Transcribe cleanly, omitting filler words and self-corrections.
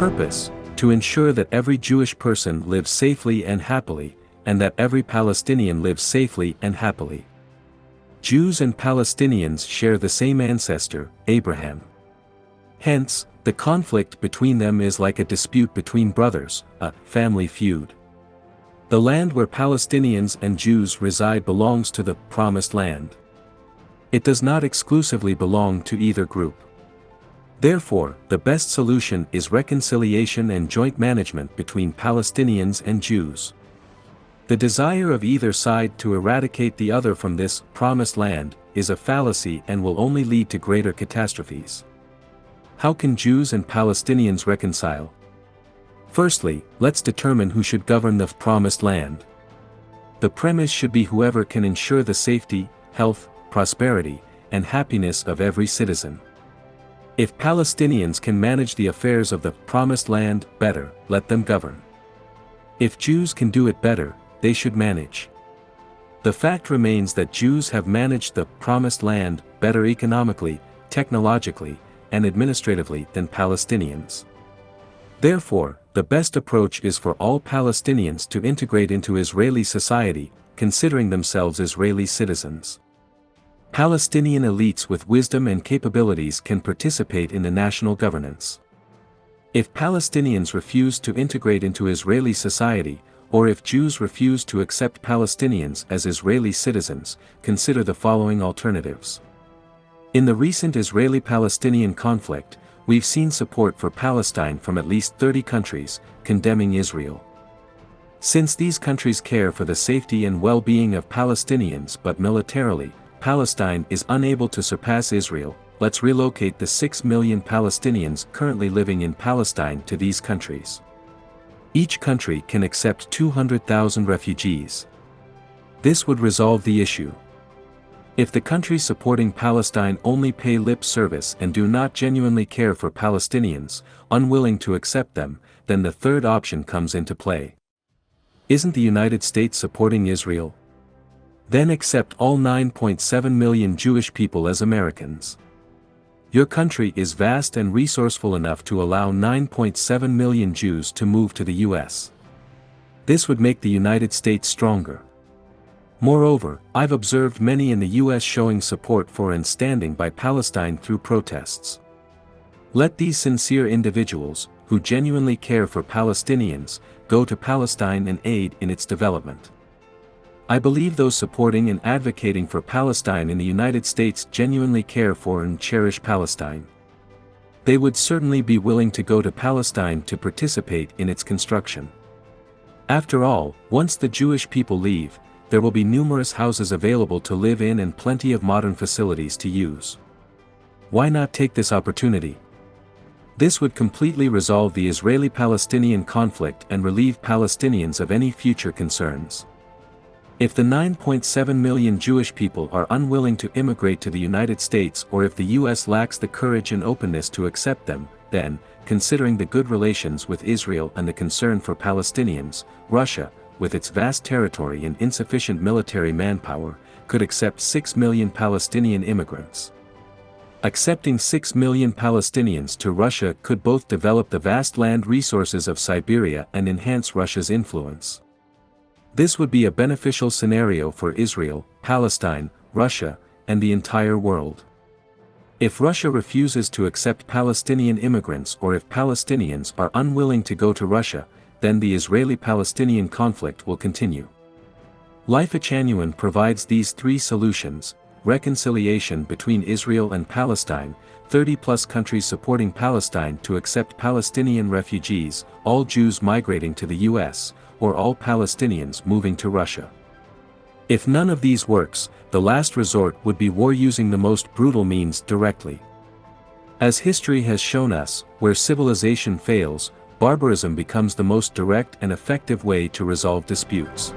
purpose, to ensure that every Jewish person lives safely and happily, and that every Palestinian lives safely and happily. Jews and Palestinians share the same ancestor, Abraham. Hence, the conflict between them is like a dispute between brothers, a family feud. The land where Palestinians and Jews reside belongs to the Promised Land. It does not exclusively belong to either group. Therefore, the best solution is reconciliation and joint management between Palestinians and Jews. The desire of either side to eradicate the other from this Promised Land is a fallacy and will only lead to greater catastrophes. How can Jews and Palestinians reconcile? Firstly, let's determine who should govern the Promised Land. The premise should be whoever can ensure the safety, health, prosperity, and happiness of every citizen. If Palestinians can manage the affairs of the Promised Land better, let them govern. If Jews can do it better, they should manage. The fact remains that Jews have managed the Promised Land better economically, technologically, and administratively than Palestinians. Therefore, the best approach is for all Palestinians to integrate into Israeli society, considering themselves Israeli citizens. Palestinian elites with wisdom and capabilities can participate in the national governance. If Palestinians refuse to integrate into Israeli society, or if Jews refuse to accept Palestinians as Israeli citizens, consider the following alternatives. In the recent Israeli-Palestinian conflict, we've seen support for Palestine from at least 30 countries, condemning Israel. Since these countries care for the safety and well-being of Palestinians but militarily, Palestine is unable to surpass Israel, let's relocate the 6 million Palestinians currently living in Palestine to these countries. Each country can accept 200,000 refugees. This would resolve the issue. If the countries supporting Palestine only pay lip service and do not genuinely care for Palestinians, unwilling to accept them, then the third option comes into play. Isn't the United States supporting Israel? Then accept all 9.7 million Jewish people as Americans. Your country is vast and resourceful enough to allow 9.7 million Jews to move to the US. This would make the United States stronger. Moreover, I've observed many in the US showing support for and standing by Palestine through protests. Let these sincere individuals, who genuinely care for Palestinians, go to Palestine and aid in its development. I believe those supporting and advocating for Palestine in the United States genuinely care for and cherish Palestine. They would certainly be willing to go to Palestine to participate in its construction. After all, once the Jewish people leave, there will be numerous houses available to live in and plenty of modern facilities to use. Why not take this opportunity? This would completely resolve the Israeli-Palestinian conflict and relieve Palestinians of any future concerns. If the 9.7 million Jewish people are unwilling to immigrate to the United States, or if the US lacks the courage and openness to accept them, then, considering the good relations with Israel and the concern for Palestinians, Russia, with its vast territory and insufficient military manpower, could accept 6 million Palestinian immigrants. Accepting 6 million Palestinians to Russia could both develop the vast land resources of Siberia and enhance Russia's influence. This would be a beneficial scenario for Israel, Palestine, Russia, and the entire world. If Russia refuses to accept Palestinian immigrants, or if Palestinians are unwilling to go to Russia, then the Israeli-Palestinian conflict will continue. Lifechanyuan provides these three solutions: reconciliation between Israel and Palestine, 30+ countries supporting Palestine to accept Palestinian refugees, all Jews migrating to the US, or all Palestinians moving to Russia. If none of these works, the last resort would be war using the most brutal means directly. As history has shown us, where civilization fails, barbarism becomes the most direct and effective way to resolve disputes.